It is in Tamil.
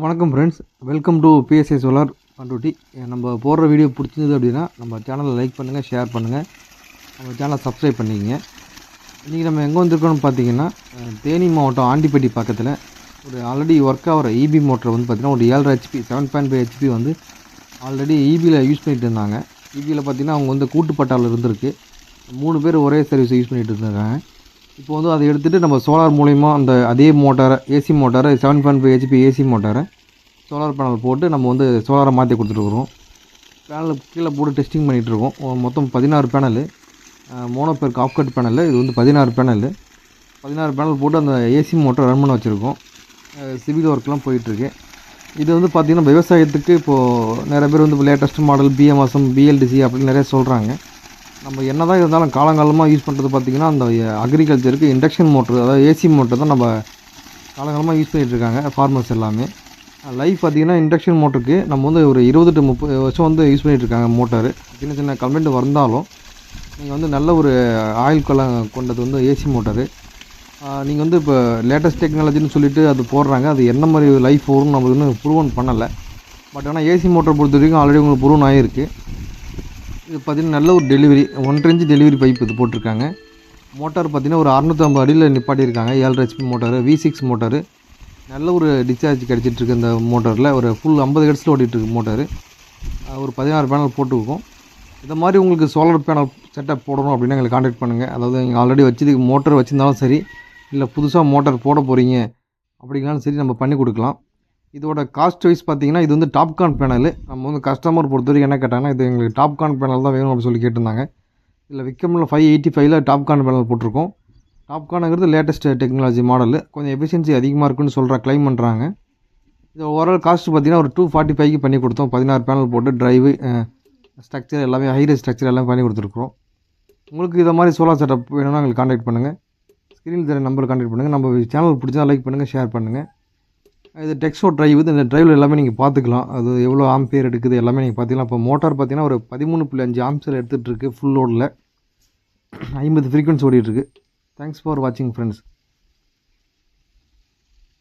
வணக்கம் friends, welcome to PSI solar Panruti. நம்ம போடுற வீடியோ பிடிச்சிருந்தது அப்படின்னா நம்ம சேனலை லைக் பண்ணுங்கள், ஷேர் பண்ணுங்கள், நம்ம சேனலை சப்ஸ்கிரைப் பண்ணிக்கங்க. இன்றைக்கி நம்ம எங்கே வந்திருக்கோம்னு பார்த்தீங்கன்னா, தேனி மாவட்டம் ஆண்டிப்பட்டி பக்கத்தில் ஒரு ஆல்ரெடி ஒர்க் ஆகிற இபி மோட்டர் வந்து பார்த்திங்கன்னா ஒரு 7.5 HP 7.5 HP வந்து ஆல்ரெடி இபியில் யூஸ் பண்ணிகிட்டு இருந்தாங்க. இபியில் பார்த்திங்கன்னா அவங்க வந்து கூட்டுப்பட்டாவில் இருந்திருக்கு. 3 பேர் ஒரே சர்வீஸ் யூஸ் பண்ணிகிட்டு இருந்திருக்காங்க. இப்போ வந்து அதை எடுத்துகிட்டு நம்ம சோலார் மூலிமா அந்த அதே மோட்டாரை ஏசி மோட்டாரை 7.5 HP ஏசி மோட்டாரை சோலார் பேனல் போட்டு நம்ம வந்து சோலாரை மாற்றி கொடுத்துட்ருக்குறோம். பேனல் கீழே போட்டு டெஸ்டிங் பண்ணிகிட்ருக்கோம். மொத்தம் 16 panel, monoperc half cut panel. இது வந்து 16 பேனல் போட்டு அந்த ஏசி மோட்டர் ரன் பண்ண வச்சுருக்கோம். சிவில் ஒர்க்லாம் போயிட்டுருக்கு. இது வந்து பார்த்திங்கன்னா விவசாயத்துக்கு இப்போது நிறைய பேர் வந்து லேட்டஸ்ட் மாடல் பிஎம்எஸ்எம் பிஎல்டிசி அப்படின்னு நிறைய சொல்கிறாங்க. நம்ம என்ன தான் இருந்தாலும் காலங்காலமாக யூஸ் பண்ணுறது பார்த்திங்கன்னா அந்த அக்ரிகல்ச்சருக்கு இண்டக்ஷன் மோட்ரு, அதாவது ஏசி மோட்டர் தான் நம்ம காலங்காலமாக யூஸ் பண்ணிகிட்ருக்காங்க ஃபார்மர்ஸ் எல்லாமே. லைஃப் பார்த்திங்கன்னா இண்டக்ஷன் மோட்டருக்கு நம்ம வந்து ஒரு 20 to 30 வருஷம் வந்து யூஸ் பண்ணிகிட்ருக்காங்க. மோட்டார் சின்ன சின்ன கம்ப்ளைண்ட் வந்தாலும் நீங்கள் வந்து நல்ல ஒரு ஆயில் கொண்டது வந்து ஏசி மோட்டார். நீங்கள் வந்து இப்போ லேட்டஸ்ட் டெக்னாலஜின்னு சொல்லிவிட்டு அது போடுறாங்க. அது என்ன மாதிரி லைஃப் வரும்னு நம்மளுக்கு இன்னும் ப்ரூவன் பண்ணலை. பட் ஆனால் ஏசி மோட்டர் பொறுத்த வரைக்கும் ஆல்ரெடி உங்களுக்கு ப்ரூவன் ஆகிருக்கு. இது பார்த்திங்கன்னா நல்ல ஒரு டெலிவரி 1.5 inch டெலிவரி பைப் இது போட்டிருக்காங்க. மோட்டார் பார்த்திங்கன்னா ஒரு 650 அடியில் நிப்பாட்டியிருக்காங்க. 7.5 HP மோட்டார், V6 மோட்டார். நல்ல ஒரு டிஸ்சார்ஜ் கிடச்சிட்ருக்கு இந்த மோட்டரில். ஒரு ஃபுல் 50 ஹெர்ட்ஸில் ஓடிட்டுருக்கு மோட்டார். ஒரு 16 பேனல் போட்டுருக்கோம். இந்த மாதிரி உங்களுக்கு சோலார் பேனல் செட்டப் போடணும் அப்படின்னா எங்களை கான்டாக்ட் பண்ணுங்கள். அதாவது நீங்கள் ஆல்ரெடி வச்சு மோட்டர் வச்சுருந்தாலும் சரி, இல்லை புதுசாக மோட்டார் போட போகிறீங்க அப்படின்னாலும் சரி, நம்ம பண்ணி கொடுக்கலாம். இதோட காஸ்ட் வைஸ் பார்த்திங்கன்னா இது வந்து டாப்கான் பேனல். நம்ம வந்து கஸ்டமர் பொறுத்த வரைக்கும் என்ன கேட்டாங்கன்னா, இது எங்களுக்கு டாப்கான் பேனல் தான் வேணும் அப்படின்னு சொல்லி கேட்டிருந்தாங்க. இதில் விக்கமில் 585 டாப்கான் பேனல் போட்டிருக்கோம். டாப்கானுங்கிறது லேட்டஸ்ட் டெக்னாலஜி மாடல். கொஞ்சம் எஃபிஷியன்சி அதிகமாக இருக்குன்னு க்ளைம் பண்ணுறாங்க. இது ஓவரால் காஸ்ட் பார்த்திங்கன்னா ஒரு 245 பண்ணி கொடுத்தோம். 16 பேனல் போட்டு டிரைவு ஸ்ட்ரக்சர் எல்லாமே ஹைரேஜ் ஸ்ட்ரக்சர் எல்லாமே பண்ணி கொடுத்துருக்குறோம். உங்களுக்கு இதை மாதிரி சோலார் செட்டப் வேணும்னா எங்களுக்கு கான்டாக்ட் பண்ணுங்கள். ஸ்க்ரீனில் தெரிய நம்பர் கான்டாக்ட் பண்ணுங்கள். நம்ம சேனல் பிடிச்சா லைக் பண்ணுங்கள், ஷேர் பண்ணுங்கள். இது டெக்ஸோ டிரைவ். இந்த டிரைவில் எல்லாமே நீங்கள் பார்த்துக்கலாம். அது எவ்வளோ ஆம்பியர் எடுக்குது எல்லாமே நீங்கள் பார்த்துக்கலாம். இப்போ மோட்டார் பார்த்திங்கன்னா ஒரு 13.5 ஆம்பியர் எடுத்துகிட்ருக்கு. ஃபுல் லோடில் 50 ஃப்ரீக்வன்சி ஓடிட்டுருக்கு. தேங்க்ஸ் ஃபார் வாட்சிங் ஃப்ரெண்ட்ஸ்.